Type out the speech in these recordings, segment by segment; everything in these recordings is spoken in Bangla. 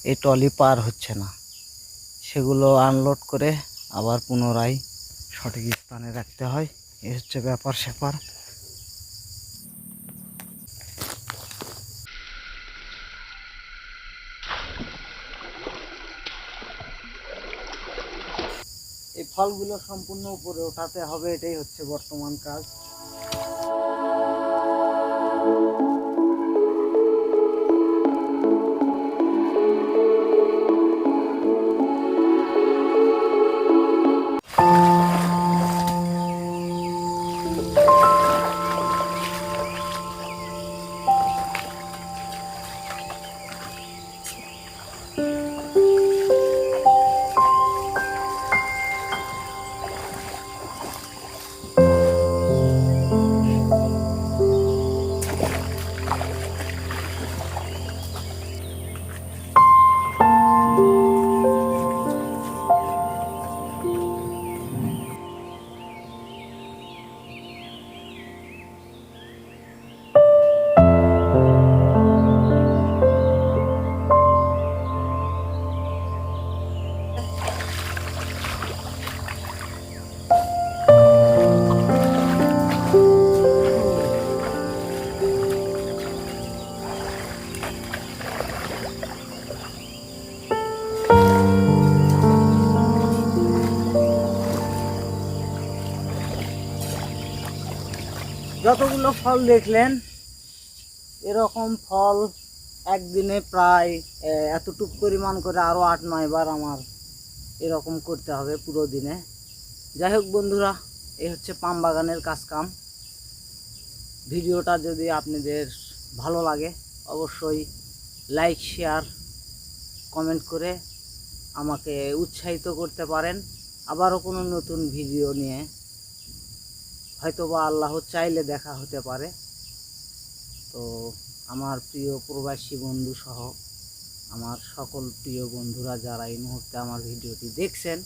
এই ট্রলি পার হচ্ছে না, সেগুলো আনলোড করে আবার পুনরায় সঠিক স্থানে রাখতে হয়। এই হচ্ছে ব্যাপার স্যাপার। এই ফলগুলো সম্পূর্ণ উপরে ওঠাতে হবে, এটাই হচ্ছে বর্তমান কাজ। যতগুলো ফল দেখলেন, এরকম ফল একদিনে প্রায় এতটুক পরিমাণ করে আরও 8-9 বার আমার এরকম করতে হবে পুরো দিনে। যাই হোক বন্ধুরা, এই হচ্ছে পাম বাগানের কাজকাম। ভিডিওটা যদি আপনাদের ভালো লাগে অবশ্যই লাইক, শেয়ার, কমেন্ট করে আমাকে উৎসাহিত করতে পারেন। আবারও কোনো নতুন ভিডিও নিয়ে হয়তোবা আল্লাহ চাইলে দেখা হতে পারে। তো আমার প্রিয় প্রবাসী বন্ধু সহ আমার সকল প্রিয় বন্ধুরা যারা এই মুহূর্তে আমার ভিডিওটি দেখছেন,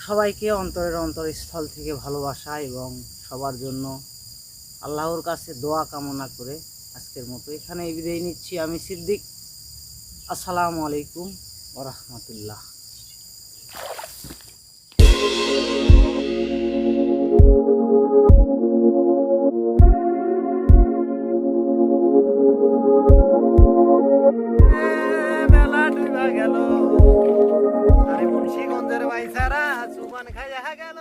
সবাইকে অন্তরের অন্তরস্থল থেকে ভালোবাসা এবং সবার জন্য আল্লাহর কাছে দোয়া কামনা করে আজকের মতো এখানেই বিদায় নিচ্ছি। আমি সিদ্দিক। আসসালামু আলাইকুম ওয়া রাহমাতুল্লাহ। বেলা ডুবা গেল, আরে মুন্সিগঞ্জের বাইসারা সুবান খাইয়া গেল।